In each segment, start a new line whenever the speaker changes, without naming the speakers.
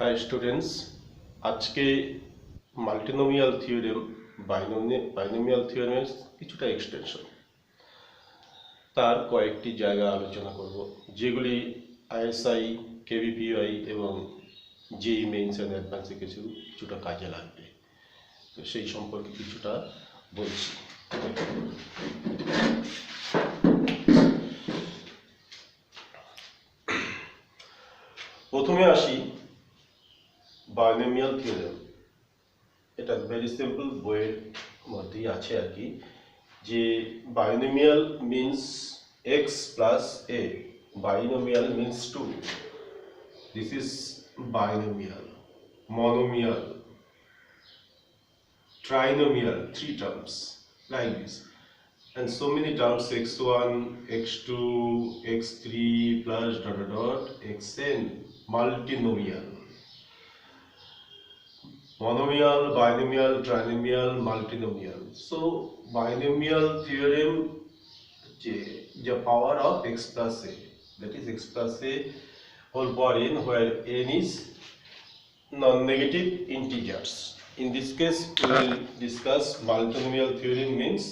Hi students, आज के মাল্টিনোমিয়াল theorem binomial থিওরেমের কিছুটা এক্সটেনশন তার কয়েকটি জায়গা আলোচনা করব যেগুলি আইএসআই কেভিপিআই এবং জেই মেইনস এন্ড অ্যাডভান্সে কিছুটা কাজে লাগবে। তো সেই সম্পর্কে কিছুটা বলছি। প্রথমে আসি বাইনোমিয়াল থিওরেম। এটা ভেরি সিম্পল, বইয়ের মধ্যেই আছে আর কি, যে binomial means x plus a, binomial means two, this is binomial, monomial, trinomial, three terms like this, and so many terms x1, x2, x3 plus dot dot dot xn, multinomial. Monomial, binomial, trinomial, multinomial. So binomial theorem, the power of x plus a, that is x plus a whole power n, where n is non-negative integers. In this case we will discuss multinomial theorem means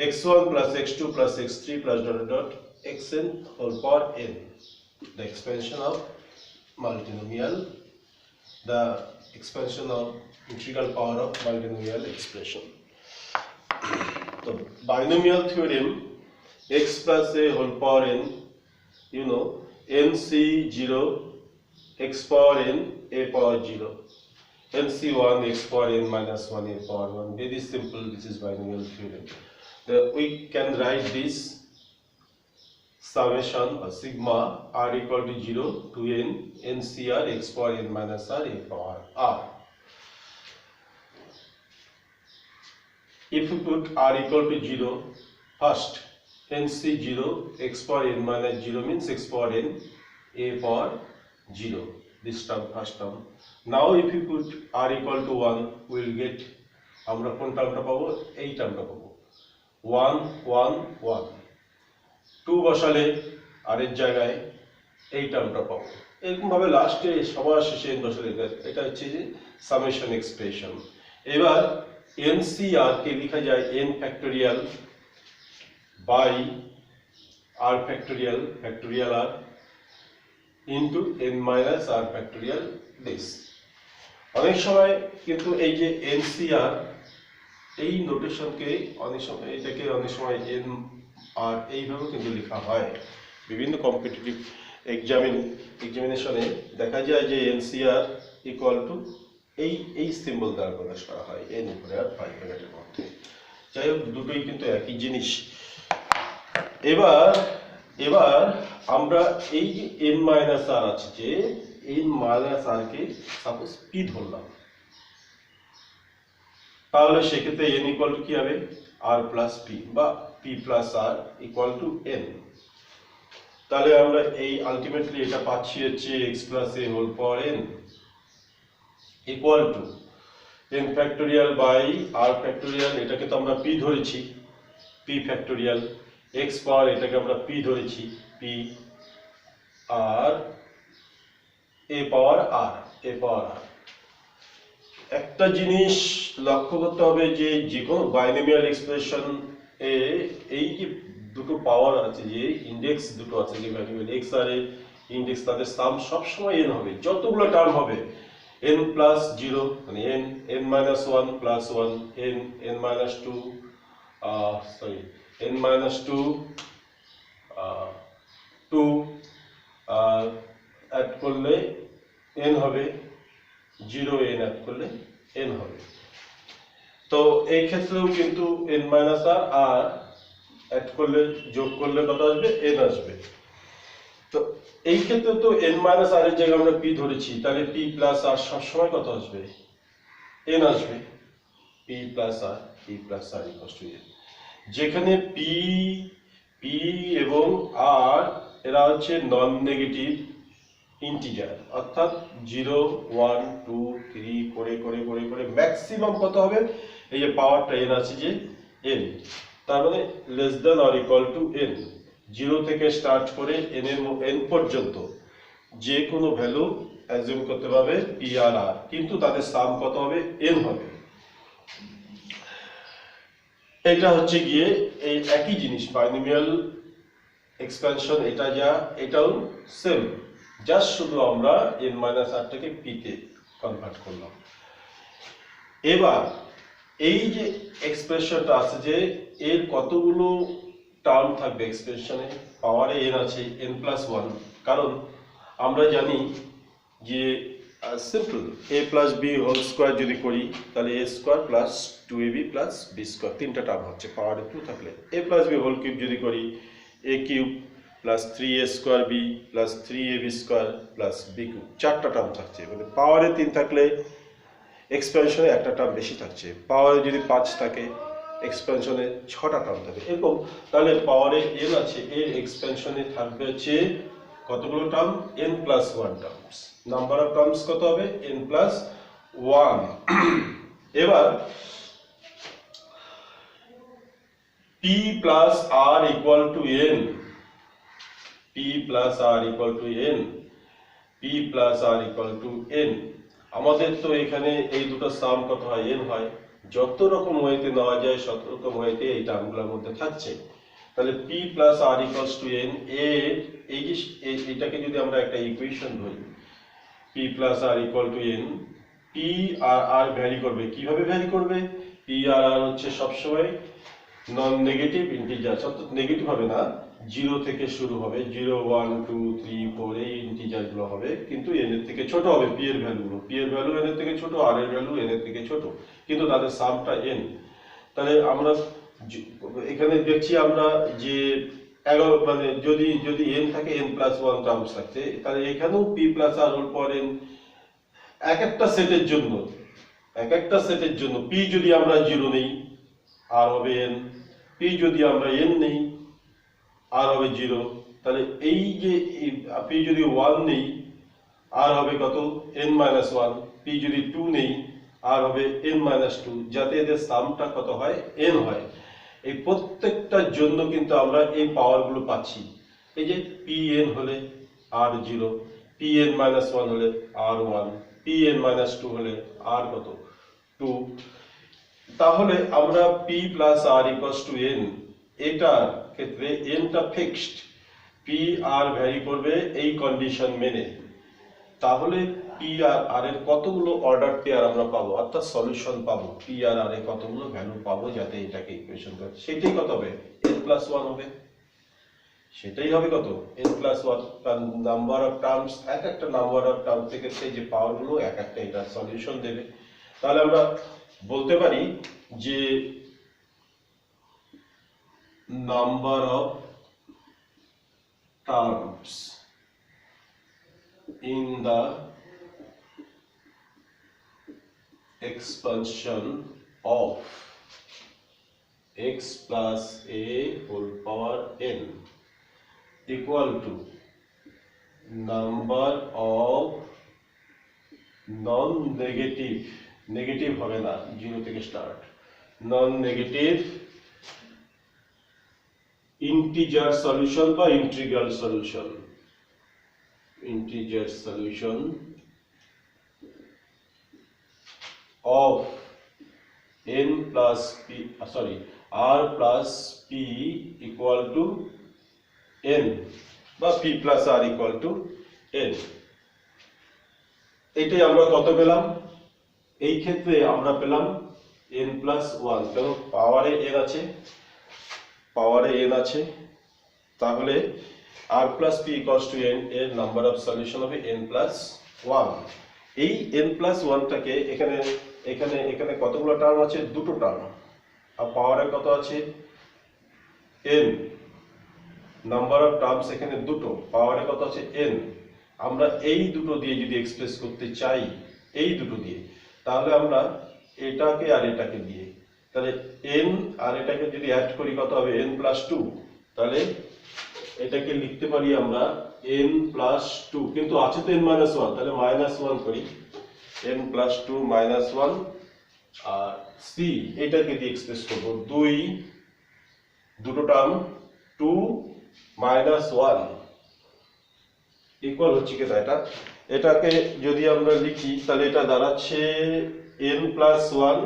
x1 plus x2 plus x3 plus dot dot dot xn whole power n, the expansion of multinomial, the expansion of integral power of multinomial expression. So binomial theorem, x plus a whole power n, you know, nc0 x power n a power 0, nc1 x power n minus 1 a power 1. Very simple, this is binomial theorem. We can write this summation or sigma r equal to 0 to n ncr x power n minus r a power r. If we put r equal to 0 first, nc0 x power n minus 0 means x power n a power 0, this term, first term. Now if you put r equal to 1, we will get, আমরা কোন টার্মটা পাবো, এই টার্মটা পাবো, 1 1 1, 2 বসালে আর এর জায়গায় এই টার্মটা পাবো। এরকম ভাবে লাস্টে সবার শেষে n বসালে এটা হচ্ছে যে সামেশন এক্সপ্রেশন। এবার ncr কে লেখা যায় n factorial by r factorial factorial r into n minus r factorial this. অনেক সময় কিন্তু এই যে ncr, এই নোটেশনকে অনেক সময়, এটাকে অনেক সময় n আর এইভাবে কিন্তু লেখা হয়। বিভিন্ন কম্পিটিটিভ এক্সামিনেশনে দেখা যায় যে ncr ইকুয়াল টু এই সিম্বল দ্বারা প্রকাশ করা হয়, n উপরে আর 5 ব্র্যাকেটের মধ্যে। যাই হোক, দুটোই কিন্তু একই জিনিস। এবার আমরা এই যে n মাইনাস r আছে, যে n মাইনাস r কে সাপোজ p ধরলাম, তাহলে সেক্ষেত্রে n ইকুয়াল টু কি হবে, r প্লাস p বা p plus r equal to n। তাহলে আমরা এই আলটিমেটলি এটা পাচ্ছি হচ্ছে x plus a whole power n equal to n factorial by r factorial, এটাকে তো আমরা p ধরেছি, p ফ্যাক্টোরিয়াল, x পাওয়ার এটাকে আমরা p ধরেছি, p R a power r, a power r। একটা জিনিস লক্ষ্য করতে হবে যে যেকোনো বাইনোমিয়াল এক্সপ্রেশন এ এই যে দুটো পাওয়ার আছে, যে ইনডেক্স দুটো আছে, যে ভ্যারিয়েবল x আর a ইনডেক্স, তাদের সাম সবসময় n হবে, যতগুলো টার্ম হবে n প্লাস 0 মানে n minus 1 plus 1, n minus 2 n minus 2 2 add করলে n হবে 0, n অ্যাড করলে n হবে। তো এই ক্ষেত্রেও কিন্তু n মাইনাস r আর অ্যাড করলে, যোগ করলে কত আসবে, n আসবে। তো এই ক্ষেত্রে তো n মাইনাস r এর জায়গায় আমরা p ধরেছি, তাহলে p প্লাস r সবসময় কত আসবে, n আসবে, p plus r, p plus r equals two n। যেখানে p এবং r এরা হচ্ছে নন নেগেটিভ ইন্টিজার, অর্থাৎ 0 1 2 3 করে করে করে করে ম্যাক্সিমাম কত হবে, এই যে পাওয়ারটা n আছে যে n, তার মানে less than or equal to n। 0 থেকে স্টার্ট করে n পর্যন্ত যে কোনো ভ্যালু অ্যাজিউম করতে পারবে পি আর আর, কিন্তু তাদের সাম কত হবে? এন হবে। এটা হচ্ছে গিয়ে এই একই জিনিস, বাইনোমিয়াল এক্সপ্যানশন এটা যা, এটাও সেম, জাস্ট শুধু আমরা এন মাইনাস আরটাকে পিতে কনভার্ট করলাম। এবার এই যে এক্সপ্রেশনটা আছে যে এর কতগুলো টার্ম থাকবে এক্সপ্রেশনে, পাওয়ারে এন আছে এন প্লাস ওয়ান, কারণ আমরা জানি যে simple a plus b whole square যদি করি তাহলে a square plus 2ab plus b square, তিনটা টার্ম হচ্ছে পাওয়ারে 2 থাকলে। A plus b whole cube যদি করি a cube plus 3a square b plus 3ab square plus b cube, চারটা টার্ম থাকছে। মানে পাওয়ারে 3 থাকলে এক্সপ্যানশনে একটা টার্ম বেশি থাকছে, পাওয়ারে যদি 5 থাকে এক্সপ্যানশনে 6টা টার্ম থাকে এরকম। তাহলে পাওয়ারে এন আছে, এর এক্সপ্যানশনে থাকবে হচ্ছে কতগুলো term? n plus 1 terms. Number of terms কত হবে? n plus 1। এবার p plus r equal to n, p plus r equal to n, p plus r equal to n। আমাদের তো এখানে এই দুটো সাম কত হয়? n হয়। যত রকম ওয়েতে নেওয়া যায় তত রকম ওয়েতে এই টার্মগুলোর মধ্যে থাকছে। তাহলে p plus r equals two n, এই যে এটাকে যদি আমরা একটা ইকুয়েশন ধরি, p plus r equal to n, p আর r ভ্যারি করবে। কিভাবে ভ্যারি করবে? p আর r হচ্ছে সবসময় নন নেগেটিভ ইন্টিজার, অর্থাৎ নেগেটিভ হবে না, 0 থেকে শুরু হবে, 0 1 2 3 4 এই ইন্টিজার গুলো হবে, কিন্তু n এর থেকে ছোট হবে। p এর ভ্যালুগুলো, p এর ভ্যালু n এর থেকে ছোট, r এর ভ্যালু n এর থেকে ছোট, কিন্তু তাদের সামটা n। তাহলে আমরা এখানে দেখছি আমরা যে 11, মানে যদি n থাকে n প্লাস 1 টার্মস থাকছে, তাহলে এখানেও p plus r whole power n। এক একটা সেটের জন্য p যদি আমরা 0 নেই r হবে n, p যদি আমরা n নেই r হবে 0। তাহলে এই যে p যদি 1 নেই r হবে কত? n মাইনাস 1, p যদি 2 নেই r হবে n মাইনাস 2, যাতে এদের সামটা কত হয়? n হয়। এই প্রত্যেকটার জন্য কিন্তু আমরা এই পাওয়ারগুলো পাচ্ছি। এই যে pn হলে r 0, pn মাইনাস 1 হলে r 1, pn মাইনাস 2 হলে r কত? 2। তাহলে আমরা p plus r equals two n, এটার ক্ষেত্রে n টা ফিক্সড, p r ভ্যারি করবে এই কন্ডিশন মেনে। তাহলে p আর r এর কতগুলো অর্ডার পেয়ার আমরা পাবো, অর্থাৎ সলিউশন পাবো, p আর r এর কতগুলো ভ্যালু পাবো যাতে এটাকে ইকুয়েশন করে, সেটাই কত হবে? n প্লাস 1 হবে। সেটাই হবে কত? n plus 1। তার নাম্বার অফ টার্মস, এক একটা নাম্বার অফ টার্ম থেকে সেই যে পাওয়ারগুলো এক একটা এটা সলিউশন দেবে। তাহলে আমরা বলতে পারি যে number of terms in the expansion of x plus a whole power n equal to number of non-negative, negative হবে না, 0 থেকে স্টার্ট, non-negative integer solution বা integral solution, integer solution of n plus p, r plus p equal to n বা p plus r equal to n। এটাই আমরা কত পেলাম? এই ক্ষেত্রে আমরা পেলাম n plus 1, কারণ পাওয়ারে n আছে, তাহলে r plus p equals to n এর নাম্বার অফ সলিউশন হবে n plus 1। এই n plus 1 টাকে এখানে কতগুলো টার্ম আছে? দুটো টার্ম, আর পাওয়ারে কত আছে? n। নাম্বার অফ টার্মস এখানে দুটো, পাওয়ারে কত আছে? n। আমরা এই দুটো দিয়ে যদি এক্সপ্রেস করতে চাই, এই দুটো দিয়ে, তাহলে আমরা এটাকে আর এটাকে দিয়ে, তাহলে n আর এটাকে যদি অ্যাড করি কত হবে? n plus 2। তাহলে এটাকে লিখতে পারি আমরা n plus 2, কিন্তু আছে তো n minus 1, তাহলে minus 1 করি, n plus 2 minus 1, আর c এটাকে দিয়ে এক্সপ্রেস করব, দুটো টার্ম 2 minus 1 ইকুয়াল হচ্ছে কি এটা এটাকে যদি আমরা লিখি তাহলে এটা দাঁড়াচ্ছে n+1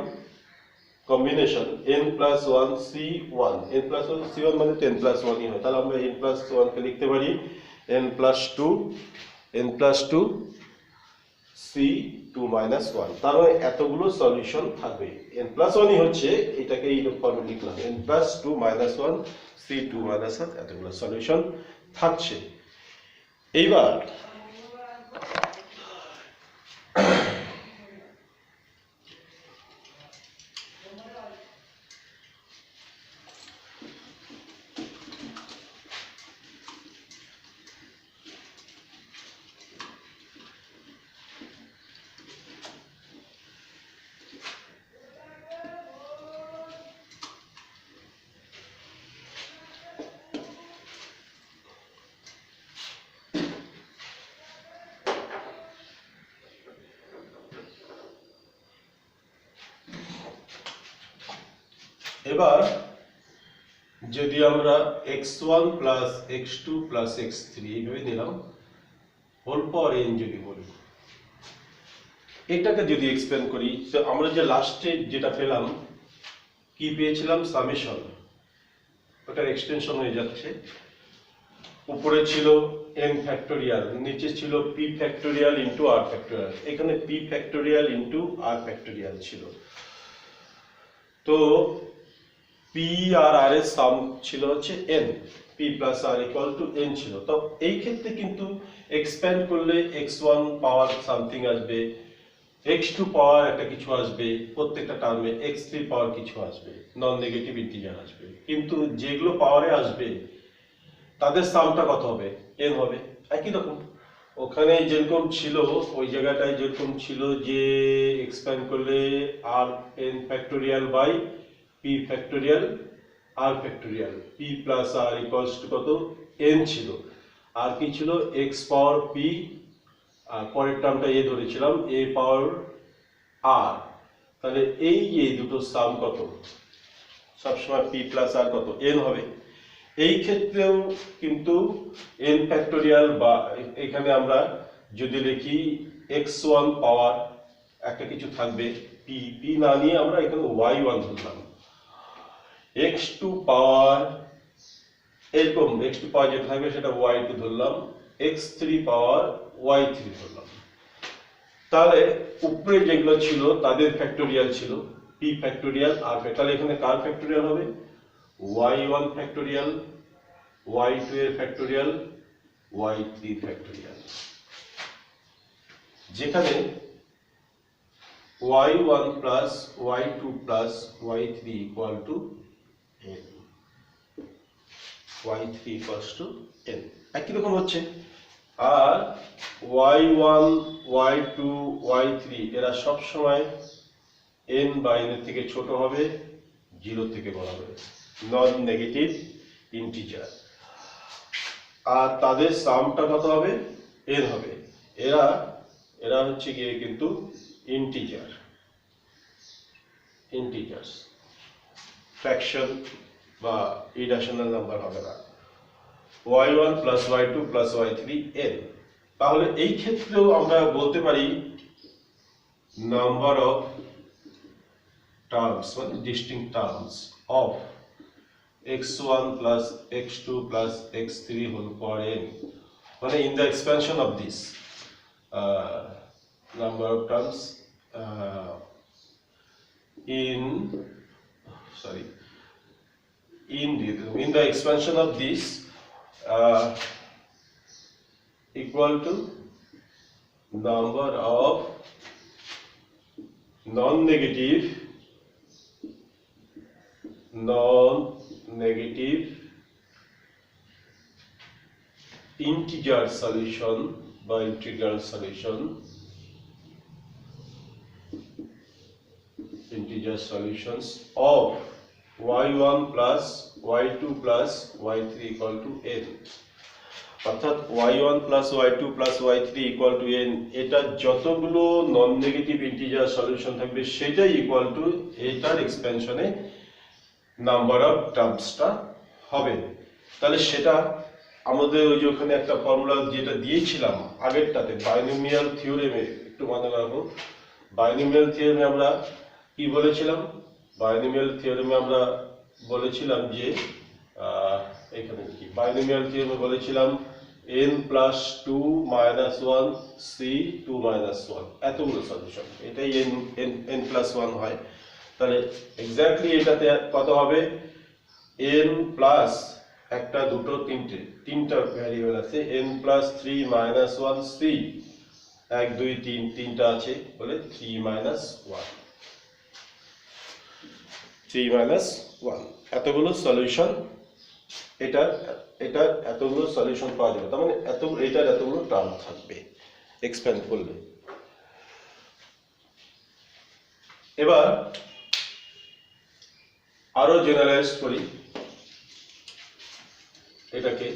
combination n+1 c1, n+1 c1 মানে 10+1 হয়, তাহলে আমরা n+1 কে লিখতে পারি n+2 c2-1, তার মানে এতগুলো সলিউশন থাকবে। n+1 হচ্ছে এটাকে এই ফর্মে লিখলাম n+2-1 c2-1 এতগুলো সলিউশন থাকছে। এইবার এবার যদি আমরা x1 plus x2 plus x3 এইভাবে নিলাম হোল পাওয়ার n যদি বলি, এটাকে যদি এক্সপ্যান্ড করি, তো আমরা যে লাস্টে যেটা পেলাম কি পেয়েছিলাম সামেশন, ওটার এক্সটেনশন হয়ে যাচ্ছে। উপরে ছিল n ফ্যাক্টোরিয়াল, নিচে ছিল p factorial into r factorial, এখানে p factorial into r factorial ছিল। তো p আর r এর সাম ছিল হচ্ছে n, p plus r equal to n ছিল। তো এই ক্ষেত্রে কিন্তু এক্সপ্যান্ড করলে x1 পাওয়ার সামথিং আসবে, x2 পাওয়ার একটা কিছু আসবে, প্রত্যেকটা টার্মে x3 পাওয়ার কিছু আসবে, নন নেগেটিভ ইন্টিজার আসবে, কিন্তু যেগুলো পাওয়ারে আসবে তাদের সামটা কত হবে, n হবে। একই রকম ওখানে যেরকম ছিল ওই জায়গাটায় যেরকম ছিল যে এক্সপ্যান্ড করলে r n factorial by p factorial r factorial, p plus r equals to কত n ছিল, আর কি ছিল x পাওয়ার p, আর পরের টার্মটা a ধরেছিলাম a পাওয়ার r, তাহলে এই যে দুটো সাম কত সবসময় p প্লাস r কত n হবে। এই ক্ষেত্রেও কিন্তু n ফ্যাক্টোরিয়াল বা এখানে আমরা যদি লিখি x1 পাওয়ার একটা কিছু থাকবে p, p না নিয়ে আমরা এখানে y1 ধরলাম, x2 পাওয়ার এরকম x2 পাওয়ার যেটা থাকবে সেটা y2 ধরলাম, x3 পাওয়ার y3 ধরলাম। তাহলে উপরে যেগুলো ছিল তাদের ফ্যাক্টোরিয়াল ছিল p ফ্যাক্টোরিয়াল r ফ্যাক্টোরিয়াল, এখানে কার ফ্যাক্টোরিয়াল হবে y1 ফ্যাক্টোরিয়াল, y2 এর ফ্যাক্টোরিয়াল, y3 ফ্যাক্টোরিয়াল, যেখানে y1 plus y2 plus y3 equal to n, y3 equals to n একই রকম হচ্ছে। আর y1 y2 y3 এরা সব সময় n বা n এর থেকে ছোট হবে, 0 থেকে বড় হবে, নন নেগেটিভ ইন্টিজার, আর তাদের সামটা কত হবে n হবে। এরা এরা হচ্ছে গিয়ে কিন্তু ইন্টিজার্স, ফ্র্যাকশন বা ইরেশনাল নাম্বার হবে না। y1 plus y2 plus y3 n, তাহলে এই ক্ষেত্রেও আমরা বলতে পারি নাম্বার অফ টার্মস মানে distinct terms of x1 plus x2 plus x3 whole power n, মানে in the expansion of this number of terms in the expansion of this equal to number of non-negative integer solution by integral solution, integer solutions of y1 plus y2 plus y3 equal to n, অর্থাৎ y1 plus y2 plus y3 equal to n, এটা যতগুলো নন negative integer solution থাকবে সেটাই equal to এটার এক্সপেনশনে number of টার্মসটা হবে। তাহলে সেটা আমাদের ওই যে ওখানে একটা ফর্মুলা যেটা দিয়েছিলাম আগেরটাতে বাইনোমিয়াল থিওরেমে, একটু মনে রাখো, বাইনোমিয়াল থিওরেমে আমরা কি বলেছিলাম? বাইনোমিয়াল থিওরেমে আমরা বলেছিলাম যে এখানে কি বাইনোমিয়াল থিওরেমে বলেছিলাম n plus 2 minus 1 c 2 minus 1 এতগুলো সলিউশন, এটাই n প্লাস 1 হয়। তাহলে এক্স্যাক্টলি এটাতে কত হবে? n প্লাস একটা দুটো তিনটা ভ্যারিয়েবল আছে, n প্লাস 3 মাইনাস 1 c, 1 2 3 তিনটা আছে বলে 3 মাইনাস 1, 3 মাইনাস 1 এতগুলো সলিউশন, এটা এতগুলো সলিউশন পাওয়া যাবে। তার মানে এটার এতগুলো টার্ম থাকবে এক্সপ্যান্ড করলে। এবার আরো জেনারেলাইজ করি এটাকে।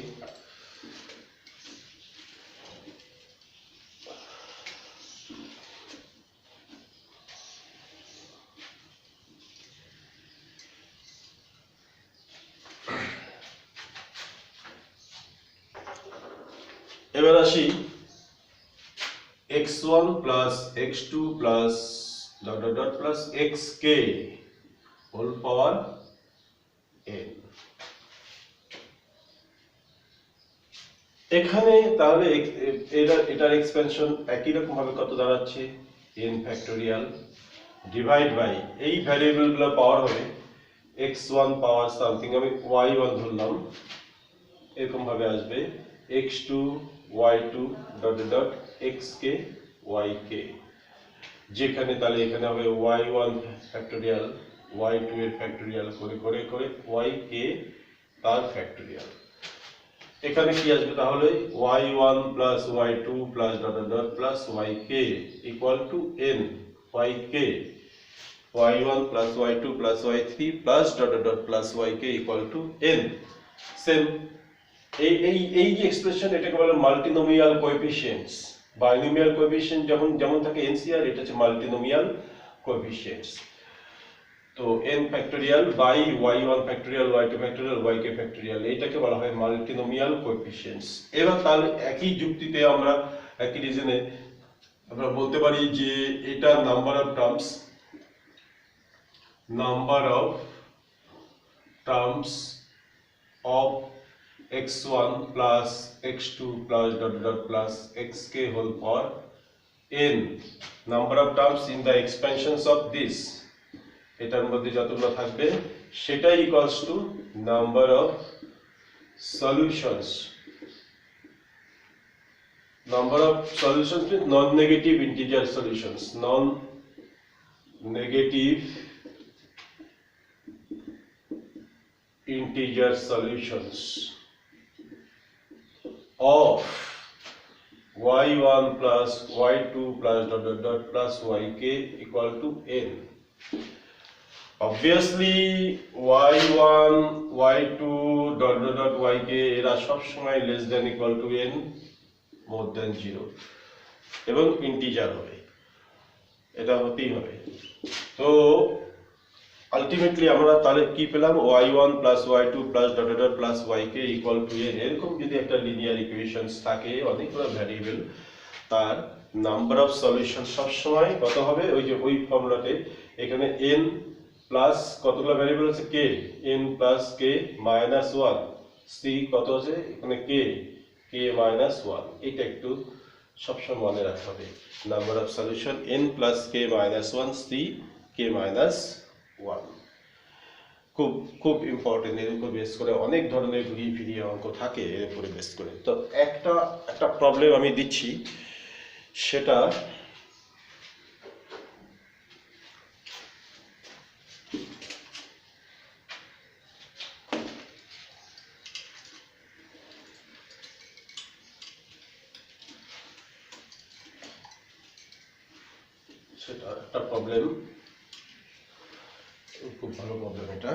এবার আসি x1 plus x2 plus dot dot dot plus xk whole power n। এখানে তাহলে এটার এক্সপেনশন একই রকম ভাবে কত দাঁড়াচ্ছে? n ফ্যাক্টোরিয়াল ডিভাইড বাই এই ভ্যারিয়েবল গুলো পাওয়ার হবে x1 পাওয়ার সামথিং, আমি y1 ধরলাম, এরকম ভাবে আসবে x2 y2 dot dot xk yk, যেখানে তাহলে এখানে হবে y1 ফ্যাক্টোরিয়াল y2 এর ফ্যাক্টোরিয়াল করে করে করে yk তার ফ্যাক্টোরিয়াল। এখানে কি আসবে তাহলে? y1 plus y2 plus dot dot plus yk equal to n yk, y1 plus y2 plus y3 plus dot dot plus yk equal to n। Same এই যে এক্সপ্রেশন, এটাকে বলে মাল্টিনোমিয়াল কোএফিসিয়েন্টস। বাইনোমিয়াল কোএফিসিয়েন্ট যেমন থাকে NCR, এটা হচ্ছে মাল্টিনোমিয়াল কোএফিসিয়েন্টস। তো n factorial by y1 factorial y2 factorial yk factorial, এটাকে বলা হয় মাল্টিনোমিয়াল কোএফিসিয়েন্টস। এবার তাহলে একই যুক্তিতে আমরা একই রিজনে আমরা বলতে পারি যে এটা number of terms of x1 plus x2 plus dot dot plus xk whole power n, number of terms in the expansions of this, এটার মধ্যে যতগুলো থাকবে সেটাই equals to number of solutions. Number of solutions means non-negative integer solutions, non-negative integer solutions of y1 plus y2 plus dot dot dot plus yk equal to n. Obviously y1 y2 dot dot dot yk এরা সব সময় less than equal to n, more than 0 এবং integer হবে, এটা হতেই হবে। তো ultimately আমরা তাহলে কি পেলাম? y1 plus y2 plus dot dot plus yk equal to n। এরকম যদি একটা লিনিয়ার ইকুয়েশনস থাকে অনেকগুলো ভ্যারিয়েবল, তার নাম্বার অফ সলিউশন সব সময় কত হবে? ওই যে ওই ফর্মুলাতে এখানে n প্লাস কতগুলো ভ্যারিয়েবল আছে? k, n plus k minus 1 c কত আছে এখানে? k minus 1। এটা একটু সবসময় মনে রাখতে হবে, number of solution n plus k minus 1 c k minus 1। খুব খুব ইম্পর্টেন্ট। এর উপর বেস করে অনেক ধরনের ঘুরিয়ে ফিরিয়ে অঙ্ক থাকে এর উপরে বেস করে। তো একটা প্রবলেম আমি দিচ্ছি, সেটা একটা প্রবলেম, খুব ভালো প্রবলেম এটা।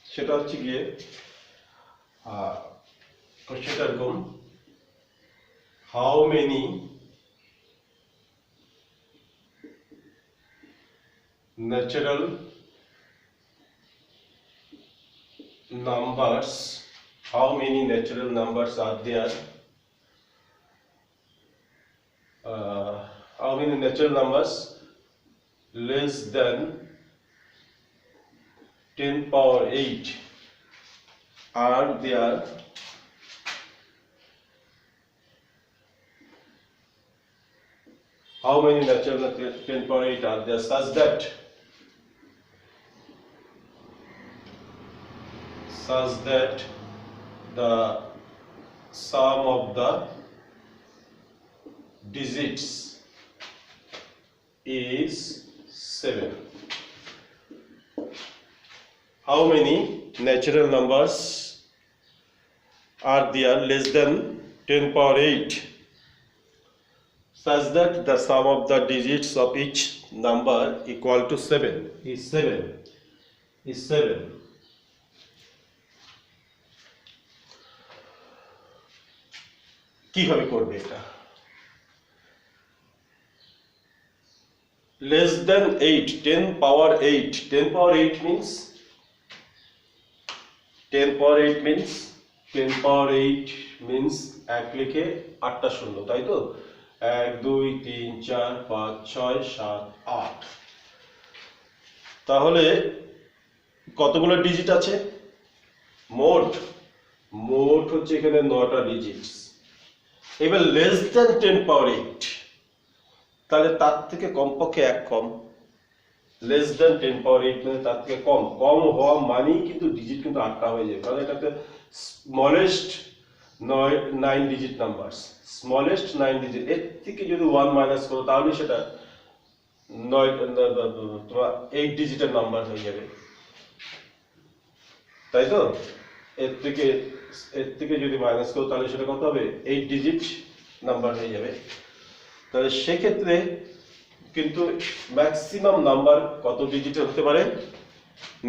সেটা হচ্ছে গিয়ে কোশ্চেনটা এরকম, how many natural numbers, how many natural numbers are there, how many natural numbers less than 10 power 8 are there how many natural 10 power 8 are there such that the sum of the digits is 7. How many natural numbers are there less than 10 power 8 such that the sum of the digits of each number equal to 7 is 7. কিভাবে করবে এটা less than 8 10 power 8 10 power 8 means 10 power 8 means 10 power 8 means এক লিখে 8টা শূন্য তাই তো 1 2 3 4 5 6 7 8 তাহলে কতগুলো ডিজিট আছে মোট হচ্ছে এখানে 9টা ডিজিটস এবার less than 10 power 8 তাহলে তার থেকে কমপক্ষে এক কম less than 10 power 8 মানে তার থেকে কম হওয়া মানেই কিন্তু ডিজিট কিন্তু 8টা হয়ে যায় কারণ এটা একটা smallest 9 digit numbers smallest 9 digit এর থেকে যদি 1 মাইনাস করো তাহলে সেটা 8 ডিজিটের নাম্বার হয়ে যাবে তাই তো এর থেকে যদি মাইনাস করো তাহলে সেটা কত হবে 8 ডিজিট নাম্বার হয়ে যাবে তাহলে সেক্ষেত্রে কিন্তু ম্যাক্সিমাম নাম্বার কত ডিজিটের হতে পারে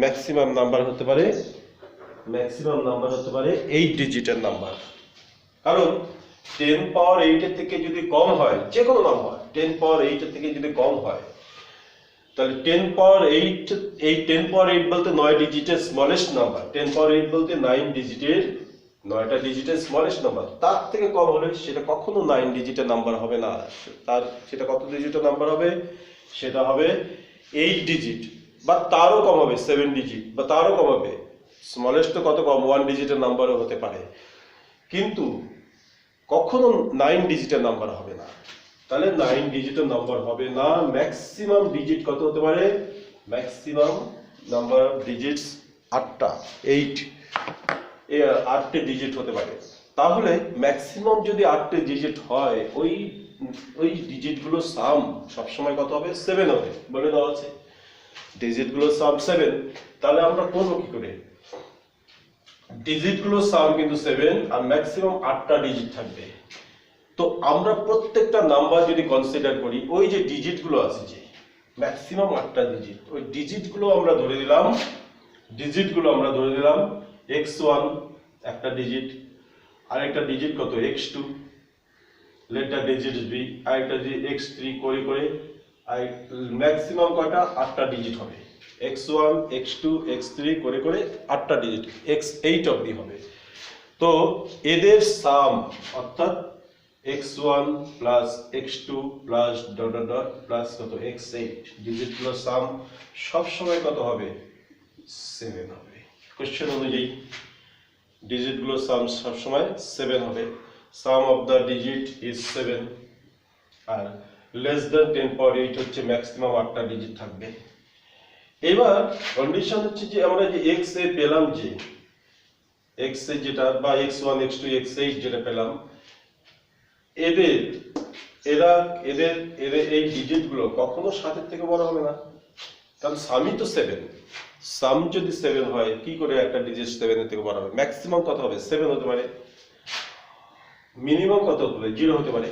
ম্যাক্সিমাম নাম্বার হতে পারে 8 ডিজিটের নাম্বার কারণ 10 পাওয়ার 8 এর থেকে যদি কম হয় যে কোনো নাম্বার 10 পাওয়ার 8 এর থেকে যদি কম হয় তাহলে 10 পাওয়ার 8 এই 10 পাওয়ার 8 বলতে 9 ডিজিটের স্মলেস্ট নাম্বার 10 পাওয়ার 8 বলতে 9 ডিজিটের 9টা ডিজিটের স্মলেস্ট নাম্বার তার থেকে কম হলে সেটা কখনো 9 ডিজিটের নাম্বার হবে না সেটা কত ডিজিটের নাম্বার হবে সেটা হবে 8 ডিজিট বা তারও কম হবে 7 ডিজিট বা তারও কম হবে স্মলেস্ট তো কত কম 1 ডিজিটের নাম্বারও হতে পারে কিন্তু কখনো 9 ডিজিটের নাম্বার হবে না তাহলে 9 ডিজিটের নাম্বার হবে না ম্যাক্সিমাম ডিজিট কত হতে পারে ম্যাক্সিমাম নাম্বার অফ ডিজিটস 8টা 8টে ডিজিট হতে পারে তাহলে ম্যাক্সিমাম যদি 8টে ডিজিট হয় ওই ডিজিটগুলোর সাম সবসময় কত হবে 7 হবে বলে দেওয়া আছে ডিজিটগুলোর সাম 7 তাহলে আমরা করব কি করে ডিজিটগুলোর সাম কিন্তু 7 আর ম্যাক্সিমাম 8টা ডিজিট থাকবে তো আমরা প্রত্যেকটা নাম্বার যদি কনসিডার করি ওই যে ডিজিটগুলো আছে যে ম্যাক্সিমাম 8টা ডিজিট ওই ডিজিটগুলো আমরা ধরে দিলাম x1 একটা ডিজিট আরেকটা ডিজিট কত x2 let the digits B আরেকটা যে x3 করে আর ম্যাক্সিমাম কয়টা 8টা ডিজিট হবে x1 x2 x3 করে 8টা ডিজিট x8 অবধি হবে তো এদের সাম অর্থাৎ x1 plus x2 plus dot plus কত x8 ডিজিটগুলোর সাম সব সময় কত হবে 7 হবে কোশ্চেন অনুযায়ী ডিজিটগুলোর সাম সব সময় 7 হবে sum of the digit is 7 আর লেস দ্যান 10 পাওয়ার 8 হচ্ছে ম্যাক্সিমাম 8টা ডিজিট থাকবে এবার কন্ডিশন হচ্ছে যে আমরা যে x এ পেলাম যে x এ যেটা বা x1 x2 x8 যেটা পেলাম এদের এই ডিজিটগুলো কখনো 7 এর থেকে বড় হবে না কারণ সামই তো 7 সাম যদি 7 হয় কি করে একটা ডিজিট 7 এর থেকে বড় হবে ম্যাক্সিমাম কত হবে 7 হতে পারে মিনিমাম কত হতে পারে 0 হতে পারে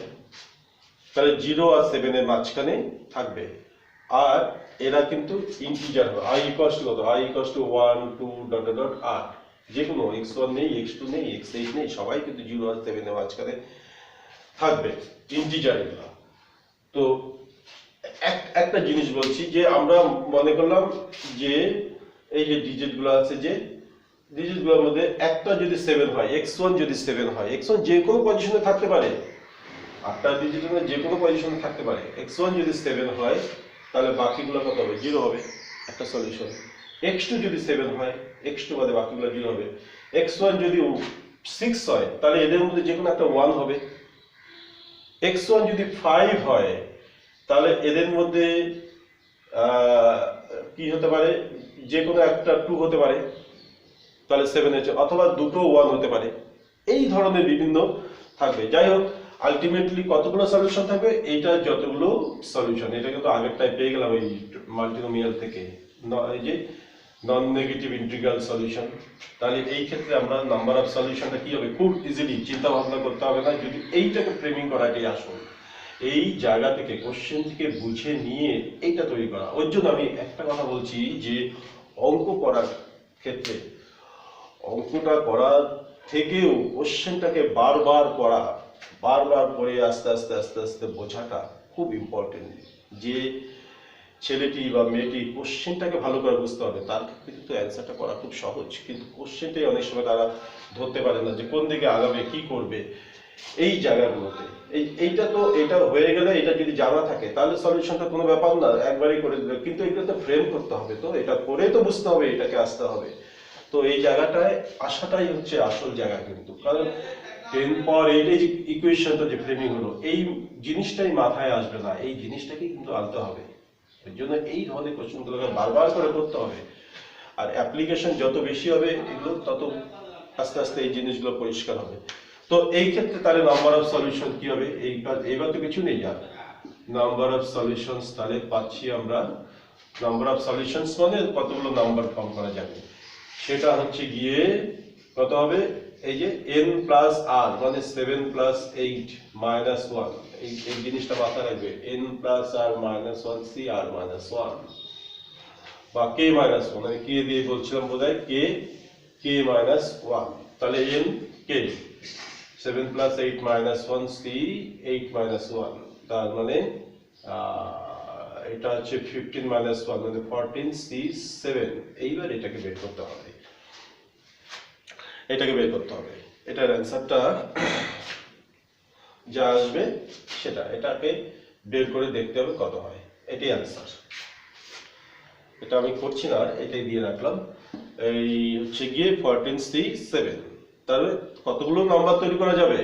তাহলে 0 আর 7 এর মাঝখানে থাকবে আর এরা কিন্তু ইন্টিজার হবে i ইকুয়ালস টু কত i equals to 1 2 dot dot r যে কোনো x1 নেই x2 নেই x8 নেই সবাই কিন্তু 0 আর 7 এর মাঝখানে থাকবে ইন্টিজার এগুলো তো একটা জিনিস বলছি যে আমরা মনে করলাম যে এই যে ডিজিটগুলো আছে, যে ডিজিটগুলোর মধ্যে একটা যদি 7 হয়, x1 যদি 7 হয়, x1 যে কোনো পজিশনে থাকতে পারে, 8টা ডিজিটের মধ্যে যে কোনো পজিশনে থাকতে পারে, x1 যদি 7 হয় তাহলে বাকিগুলো কত হবে? 0 হবে, একটা সলিউশন। x2 যদি 7 হয়, x2 বাদে বাকিগুলো 0 হবে। x1 যদি 6 হয় তাহলে এদের মধ্যে যে কোনো একটা 1 হবে। x1 যদি 5 হয় তাহলে এদের মধ্যে কি হতে পারে? যে কোনো একটা 2 হতে পারে, তাহলে 7 হচ্ছে, অথবা দুটো 1 হতে পারে। এই ধরনের বিভিন্ন থাকবে। যাই হোক, আলটিমেটলি কতগুলো সলিউশন থাকবে? এইটা যতগুলো সলিউশন, এটা কিন্তু আগেরটাই পেয়ে গেলাম এই মাল্টিনোমিয়াল থেকে, এই যে নন নেগেটিভ ইন্টিগ্রাল সলিউশন। তাহলে এই ক্ষেত্রে আমরা নাম্বার অফ সলিউশনটা কি হবে? খুব ইজিলি চিন্তা ভাবনা করতে হবে না, যদি এইটাকে ফ্রেমিং করাটাই আসল। এই জায়গা থেকে কোশ্চেন থেকে বুঝে নিয়ে এইটা তৈরি করা। ওর জন্য আমি একটা কথা বলছি যে অঙ্ক করার ক্ষেত্রে, অঙ্কটা করার থেকেও কোশ্চেনটাকে বারবার করা, বারবার করে আস্তে আস্তে আস্তে আস্তে বোঝাটা খুব ইম্পর্টেন্ট। যে ছেলেটি বা মেয়েটি কোশ্চেনটাকে ভালো করে বুঝতে হবে, তার কিন্তু অ্যান্সারটা করা খুব সহজ, কিন্তু কোশ্চেনটাই অনেক সময় তারা ধরতে পারে না যে কোন দিকে আগাবে, কি করবে। এই জায়গাগুলোতে এইটা হয়ে গেলে, এটা যদি জানা থাকে তাহলে সলিউশনটা কোনো ব্যাপার না, একবারই করে দিলে। কিন্তু এটাতে ফ্রেম করতে হবে, তো এটা করে তো বুঝতে হবে, এটাকে আসতে হবে। তো এই জায়গাটায় আসাটাই হচ্ছে আসল জায়গা কিন্তু, কারণ 10 পাওয়ার 8 এই যে ইকুয়েশনটা যে ফ্রেমিং হলো, এই জিনিসটাই মাথায় আসবে না, এই জিনিসটাকেই কিন্তু আনতে হবে। এর জন্য এই ধরনের কোশ্চেনগুলোকে বারবার করে করতে হবে, আর অ্যাপ্লিকেশন যত বেশি হবে এগুলো, তত আস্তে আস্তে এই জিনিসগুলো পরিষ্কার হবে। তো এই ক্ষেত্রে তাহলে নাম্বার অফ সলিউশন কি হবে? এইবার তো কিছু নেই, আর নাম্বার অফ সলিউশনস তাহলে পাচ্ছি আমরা, নাম্বার অফ সলিউশনস মানে কতগুলো নাম্বার ফর্ম করা যাবে, সেটা হচ্ছে গিয়ে কত হবে? এই যে n প্লাস r মানে 7 প্লাস 8 মাইনাস 1, এই জিনিসটা মাথায় রাখবে, n plus r minus 1 c r minus 1 বা k মাইনাস 1, আমি k দিয়ে বলছিলাম বোধহয়, k মাইনাস 1, তাহলে n k 7 plus 8 minus 1 c 8 minus 1, তার মানে এটা হচ্ছে 15 মাইনাস 1 মানে 14 c 7। এইবার এটাকে বের করতে হবে, এটার অ্যান্সারটা যা আসবে সেটা, এটাকে বের করে দেখতে হবে কত হয়, এটাই অ্যান্সার। এটা আমি করছি না, এটাই দিয়ে রাখলাম। এই হচ্ছে গিয়ে 14 c 7, তাহলে কতগুলো নাম্বার তৈরি করা যাবে?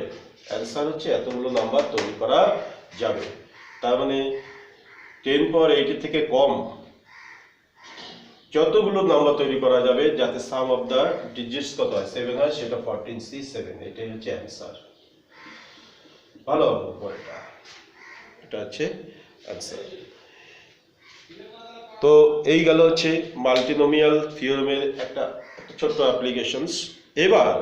অ্যান্সার হচ্ছে এতগুলো নাম্বার তৈরি করা যাবে। তার মানে 10 পাওয়ার 8 এর থেকে কম যতগুলো নাম্বার তৈরি করা যাবে যাতে সাম অফ দা ডিজিটস কত হয়? 7 হয়, সেটা 14 c 7, এটাই হচ্ছে অ্যান্সার। ভালো হবে, এটা হচ্ছে অ্যান্সার। তো এই গেল হচ্ছে মাল্টিনোমিয়াল থিওরেমের একটা ছোট্ট অ্যাপ্লিকেশনস। এবার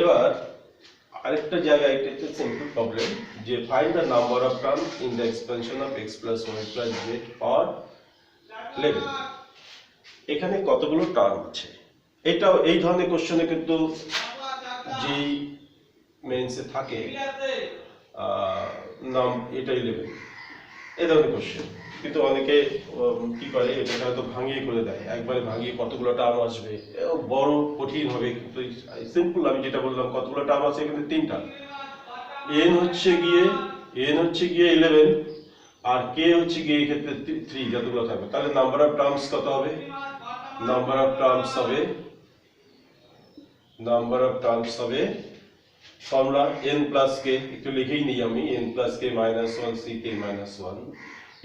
এবার আরেকটা জায়গায়, এটা হচ্ছে সিম্পল প্রবলেম, যে find the number of terms in the expansion of x plus y plus z পাওয়ার 11। এখানে কতগুলো টার্ম আছে? এটাও এই ধরনের কোশ্চেনে কিন্তু যে মেন্সে থাকে নাম, এটা 11, এই ধরনের কোশ্চেন। কিন্তু অনেকে কি করে, এটাকে হয়তো ভাঙিয়ে করে দেয়, একবারে ভাঙিয়ে কতগুলো টার্ম আসবে, বড় কঠিন হবে। কিন্তু সিম্পল আমি যেটা বললাম, কতগুলো টার্ম আছে? কিন্তু 3টা। n হচ্ছে গিয়ে 11, আর k হচ্ছে গিয়ে এই ক্ষেত্রে 3, যতগুলো থাকবে। তাহলে নাম্বার অফ টার্মস কত হবে? নাম্বার অফ টার্মস হবে ফর্মুলা n প্লাস k, একটু লিখেই নিই আমি, n plus k minus 1 c k minus 1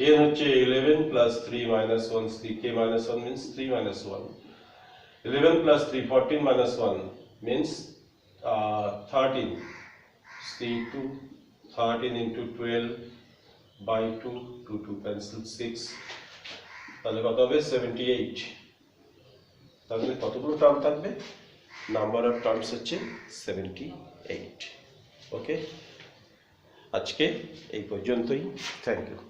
n হচ্ছে 11 plus 3 minus 1 ck minus 1 means 3 minus 1. 11 plus 3 14 minus 1 means 13. C2 13 into 12 by 2 2 pencil 6 তাহলে কত হবে 78 তাহলে কতগুলো টার্ম থাকবে নাম্বার অফ টার্মস হচ্ছে 78 ওকে আজকে এই পর্যন্তই থ্যাংক ইউ